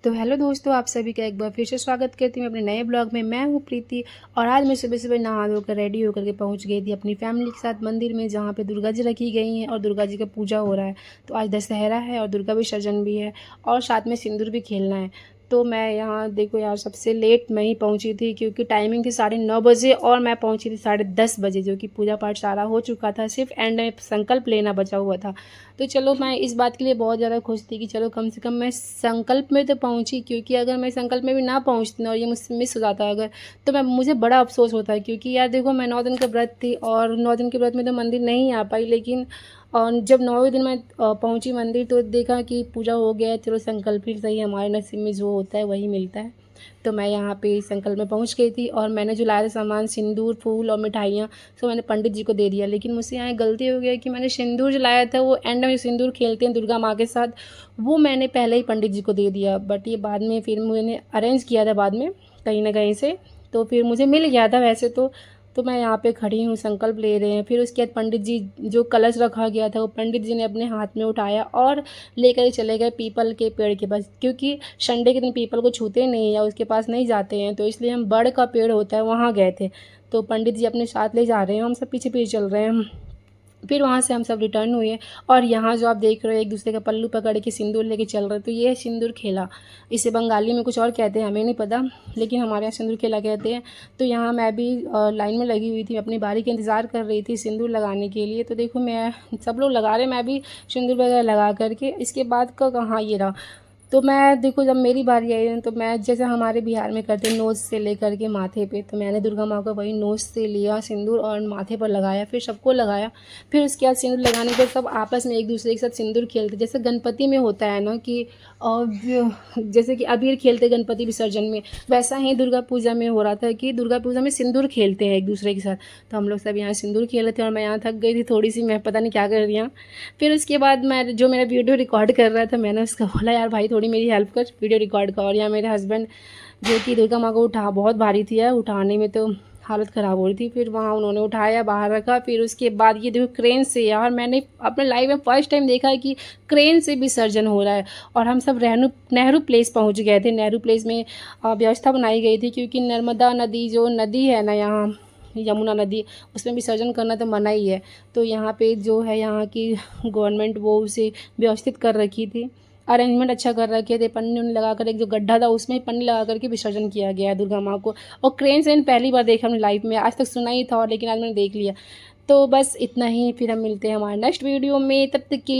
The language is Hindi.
तो हेलो दोस्तों, आप सभी का एक बार फिर से स्वागत करती हूँ अपने नए ब्लॉग में। मैं हूँ प्रीति और आज मैं सुबह सुबह नहा धोकर रेडी होकर के पहुँच गई थी अपनी फैमिली के साथ मंदिर में, जहाँ पे दुर्गा जी रखी गई हैं और दुर्गा जी का पूजा हो रहा है। तो आज दशहरा है और दुर्गा विसर्जन भी है और साथ में सिंदूर भी खेलना है। तो मैं यहाँ देखो यार, सबसे लेट मैं ही पहुँची थी क्योंकि टाइमिंग थी 9:30 बजे और मैं पहुँची थी 10:30 बजे, जो कि पूजा पाठ सारा हो चुका था, सिर्फ एंड में संकल्प लेना बचा हुआ था। तो चलो, मैं इस बात के लिए बहुत ज़्यादा खुश थी कि चलो कम से कम मैं संकल्प में तो पहुंची, क्योंकि अगर मैं संकल्प में भी ना पहुंचती ना और ये मुझसे मिस हो जाता अगर, तो मुझे बड़ा अफसोस होता है। क्योंकि यार देखो, मैं 9 दिन का व्रत थी और 9 दिन के व्रत में तो मंदिर नहीं आ पाई, लेकिन और जब 9वें दिन मैं पहुंची मंदिर तो देखा कि पूजा हो गया है। चलो, संकल्प ही सही, हमारे नसीब में जो होता है वही मिलता है। तो मैं यहाँ पे संकल्प में पहुँच गई थी और मैंने जो लाया था सामान, सिंदूर, फूल और मिठाइयाँ, सो मैंने पंडित जी को दे दिया। लेकिन मुझसे यहाँ गलती हो गई कि मैंने सिंदूर जो लाया था, वो एंड में सिंदूर खेलते हैं दुर्गा माँ के साथ, वो मैंने पहले ही पंडित जी को दे दिया। बट ये बाद में फिर मैंने अरेंज किया था बाद में कहीं ना कहीं से, तो फिर मुझे मिल गया था वैसे तो मैं यहाँ पे खड़ी हूँ, संकल्प ले रहे हैं। फिर उसके बाद पंडित जी, जो कलश रखा गया था, वो पंडित जी ने अपने हाथ में उठाया और लेकर चले गए पीपल के पेड़ के पास, क्योंकि संडे के दिन पीपल को छूते नहीं या उसके पास नहीं जाते हैं, तो इसलिए हम बड़ का पेड़ होता है वहाँ गए थे। तो पंडित जी अपने साथ ले जा रहे हैं, हम सब पीछे पीछे चल रहे हैं। फिर वहाँ से हम सब रिटर्न हुए और यहाँ जो आप देख रहे हो, एक दूसरे का पल्लू पकड़ के सिंदूर लेके चल रहे, तो ये है सिंदूर खेला। इसे बंगाली में कुछ और कहते हैं, हमें नहीं पता, लेकिन हमारे यहाँ सिंदूर खेला कहते हैं। तो यहाँ मैं भी लाइन में लगी हुई थी, अपनी बारी का इंतज़ार कर रही थी सिंदूर लगाने के लिए। तो देखो, मैं सब लोग लगा रहे, मैं भी सिंदूर वगैरह लगा करके इसके बाद का कहाँ ये रहा। तो मैं देखो, जब मेरी बारी आई तो मैं, जैसे हमारे बिहार में करते नोज़ से लेकर के माथे पे, तो मैंने दुर्गा माँ को वही नोज़ से लिया सिंदूर और माथे पर लगाया, फिर सबको लगाया। फिर उसके बाद सिंदूर लगाने पर सब आपस में एक दूसरे के साथ सिंदूर खेलते, जैसे गणपति में होता है ना कि जैसे कि अबीर खेलते गणपति विसर्जन में, वैसा ही दुर्गा पूजा में हो रहा था कि दुर्गा पूजा में सिंदूर खेलते हैं एक दूसरे के साथ। तो हम लोग सब यहाँ सिंदूर खेल रहे थे और मैं यहाँ थक गई थी थोड़ी सी, मैं पता नहीं क्या कर रही हूँ। फिर उसके बाद मैं, जो मेरा वीडियो रिकॉर्ड कर रहा था, मैंने उसको बोला यार भाई थोड़ी मेरी हेल्प कर वीडियो रिकॉर्ड का। और यहाँ मेरे हस्बैंड, जो कि दुर्गा माँ को बहुत भारी थी यार, उठाने में तो हालत ख़राब हो रही थी। फिर वहाँ उन्होंने उठाया, बाहर रखा। फिर उसके बाद ये देखो, क्रेन से, यार मैंने अपने लाइफ में फर्स्ट टाइम देखा है कि क्रेन से विसर्जन हो रहा है। और हम सब नेहरू प्लेस पहुँच गए थे। नेहरू प्लेस में व्यवस्था बनाई गई थी, क्योंकि नर्मदा नदी, जो नदी है ना यहाँ, यमुना नदी, उसमें विसर्जन करना तो मना ही है। तो यहाँ पे जो है, यहाँ की गवर्नमेंट वो उसे व्यवस्थित कर रखी थी, अरेंजमेंट अच्छा कर रखे थे। पन्नी उन्नी लगा कर, एक जो गड्ढा था उसमें पन्नी लगा करके विसर्जन किया गया है दुर्गा माँ को। और क्रेन से पहली बार देखा हमने लाइफ में, आज तक सुना ही था, और लेकिन आज मैंने देख लिया। तो बस इतना ही, फिर हम मिलते हैं हमारे नेक्स्ट वीडियो में, तब तक के लिए।